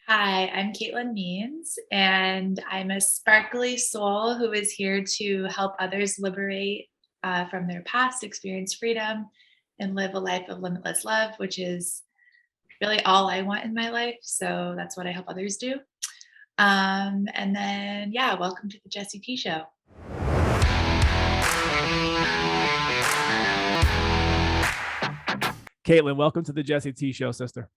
Hi, I'm Katelyn Means, and I'm a sparkly soul who is here to help others liberate from their past, experience freedom, and live a life of limitless love, which is really all I want in my life. So that's what I help others do. And then, yeah, welcome to the Jesse T Show. Katelyn, welcome to the Jesse T Show, sister.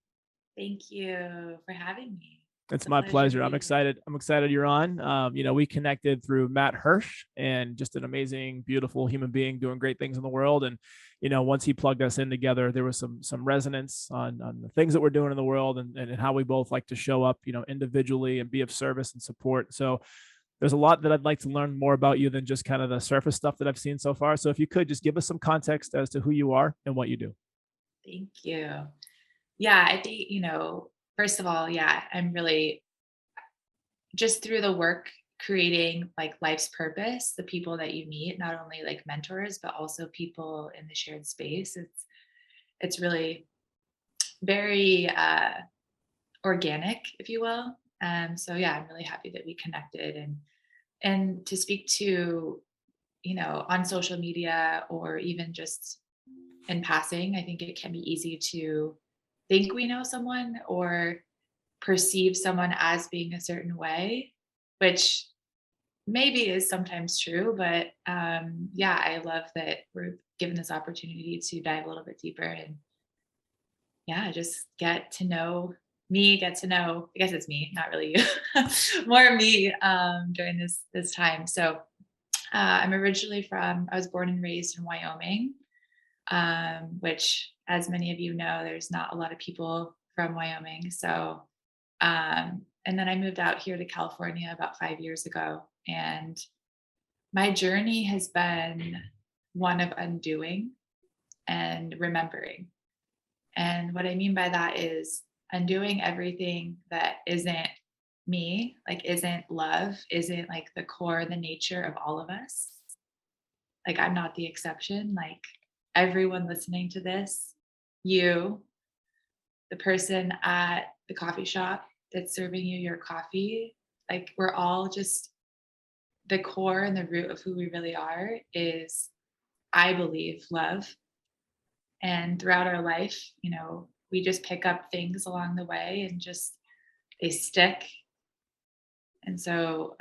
Thank you for having me. It's It's a my pleasure to pleasure. I'm be here. excited. I'm excited you're on. We connected through Matt Hirsch, and just an amazing, beautiful human being doing great things in the world. And once he plugged us in together, there was some resonance on the things that we're doing in the world, and how we both like to show up, individually and be of service and support. So there's a lot that I'd like to learn more about you than just kind of the surface stuff that I've seen so far. So if you could just give us some context as to who you are and what you do. Thank you. Yeah, I think, first of all, yeah, I'm really just through the work creating like life's purpose, the people that you meet, not only like mentors but also people in the shared space, it's really very organic, if you will. So yeah, I'm really happy that we connected, and to speak to, on social media or even just in passing. I think it can be easy to think we know someone or perceive someone as being a certain way, which maybe is sometimes true. But yeah, I love that we're given this opportunity to dive a little bit deeper and, yeah, just get to know me, get to know, I guess it's me, not really you, more me during this time. So I'm originally I was born and raised in Wyoming, which, as many of you know, there's not a lot of people from Wyoming. So, and then I moved out here to California about 5 years ago. And my journey has been one of undoing and remembering. And what I mean by that is undoing everything that isn't me, like isn't love, isn't like the core, the nature of all of us. Like, I'm not the exception. Like, everyone listening to this, you, the person at the coffee shop that's serving you your coffee, like, we're all just the core and the root of who we really are is, I believe, love. And throughout our life, we just pick up things along the way and just they stick. And so,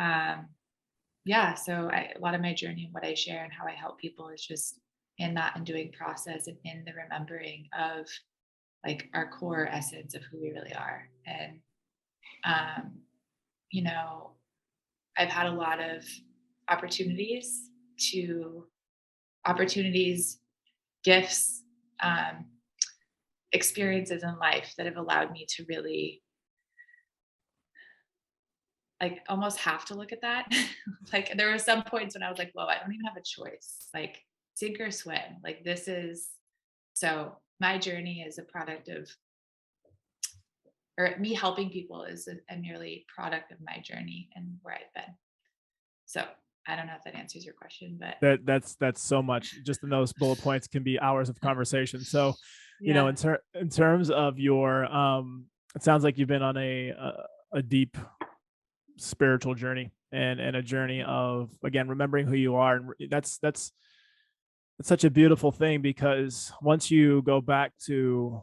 yeah, so a lot of my journey and what I share and how I help people is just in that undoing process and in the remembering of like our core essence of who we really are. And, um, you know, I've had a lot of opportunities to opportunities, gifts, um, experiences in life that have allowed me to really like almost have to look at that. Like, there were some points when I was like, whoa, I don't even have a choice. Like, sink or swim. Like, this is so my journey is a product of, or me helping people is a merely product of my journey and where I've been. So I don't know if that answers your question, but That's so much. Just in those bullet points can be hours of conversation. So, yeah. in terms of your, it sounds like you've been on a deep spiritual journey, and a journey of, again, remembering who you are. And that's such a beautiful thing, because once you go back to,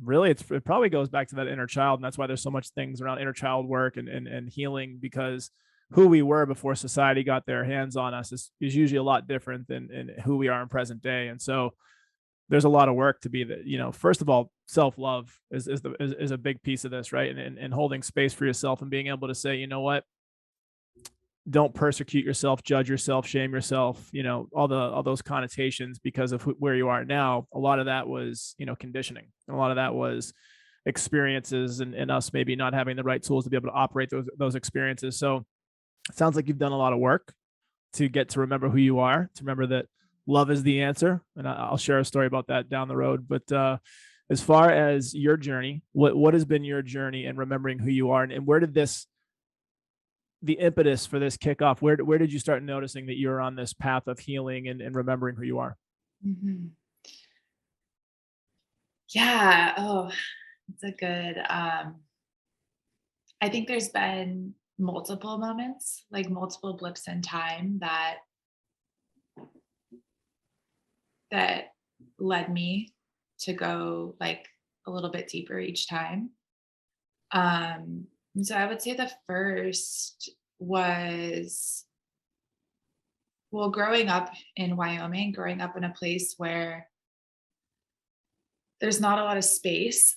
really, it probably goes back to that inner child. And that's why there's so much things around inner child work and healing, because who we were before society got their hands on us is usually a lot different than who we are in present day. And so there's a lot of work to be that, first of all, self-love is a big piece of this, right? And holding space for yourself and being able to say, you know what, don't persecute yourself, judge yourself, shame yourself, all those connotations because of where you are now. A lot of that was, conditioning. And a lot of that was experiences, and us maybe not having the right tools to be able to operate those experiences. So it sounds like you've done a lot of work to get to remember who you are, to remember that love is the answer. And I'll share a story about that down the road. But as far as your journey, what has been your journey in remembering who you are, and where did the impetus for this kick off? Where did you start noticing that you're on this path of healing and remembering who you are? Mhm. Yeah. Oh, it's a good, I think there's been multiple moments, like multiple blips in time that led me to go like a little bit deeper each time. So I would say the first was, well, growing up in Wyoming, growing up in a place where there's not a lot of space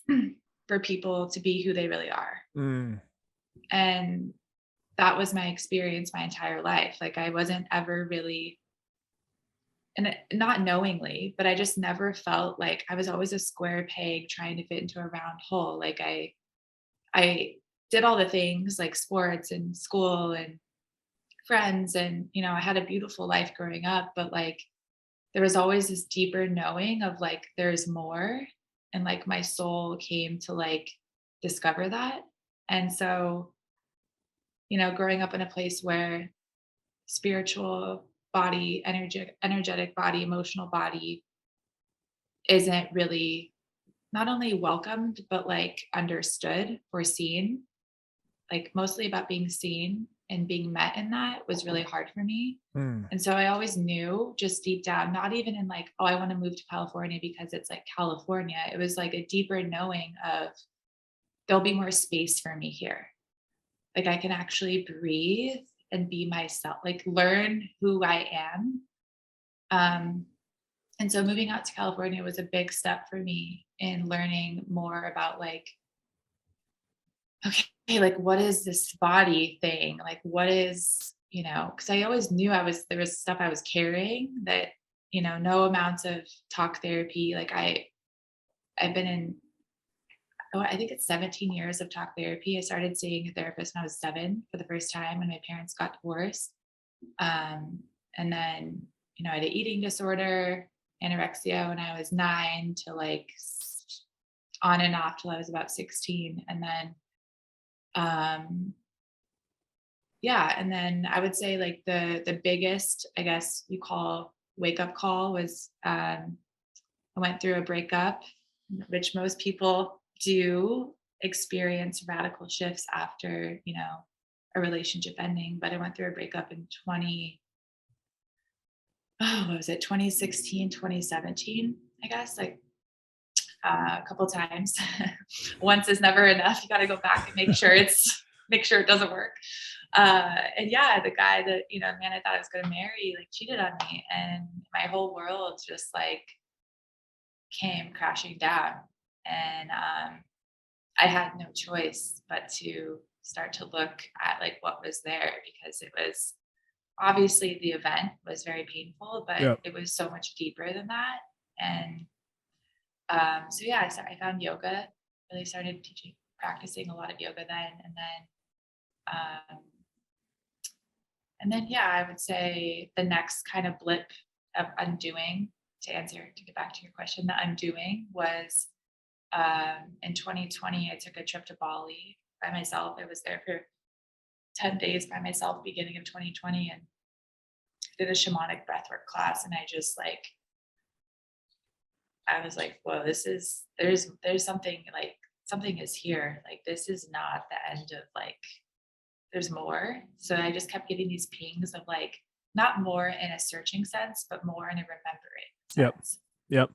for people to be who they really are. Mm, And that was my experience my entire life. Like I wasn't ever really, not knowingly, but I just never felt like I was always a square peg trying to fit into a round hole. Like I did all the things like sports and school and friends, and I had a beautiful life growing up, but like there was always this deeper knowing of like there's more, and like my soul came to like discover that. And so, growing up in a place where spiritual body, energetic body, emotional body isn't really not only welcomed but like understood or seen, like mostly about being seen and being met in that was really hard for me. mm, And so I always knew just deep down, not even in like, oh, I want to move to California because it's like California. It was like a deeper knowing of there'll be more space for me here. Like I can actually breathe and be myself, like learn who I am. Um, and so moving out to California was a big step for me in learning more about like, okay, like what is this body thing? Like what is, because I always knew there was stuff I was carrying that, no amounts of talk therapy. Like I've been in, oh, I think it's 17 years of talk therapy. I started seeing a therapist when I was 7 for the first time when my parents got divorced. And then, I had an eating disorder, anorexia when I was 9 to like on and off till I was about 16. And then, um, yeah. And then I would say like the biggest, I guess you call wake up call was, I went through a breakup, which most people do experience radical shifts after, a relationship ending. But I went through a breakup in what was it, 2016, 2017, I guess, like a couple times. Once is never enough. You got to go back and make sure it doesn't work. And yeah, the guy that, the man I thought I was going to marry, like cheated on me. And my whole world just like came crashing down. And I had no choice but to start to look at like what was there, because it was obviously the event was very painful, but yep. it was so much deeper than that. And so yeah, I found yoga, really started practicing a lot of yoga then. And then yeah, I would say the next kind of blip of undoing, to get back to your question, the undoing was in 2020. I took a trip to Bali by myself. I was there for 10 days by myself beginning of 2020, and did a shamanic breathwork class. And I was like, whoa, there's something, like something is here. Like this is not the end of like, there's more. So I just kept getting these pings of like, not more in a searching sense, but more in a remembering Yep. sense. Yep.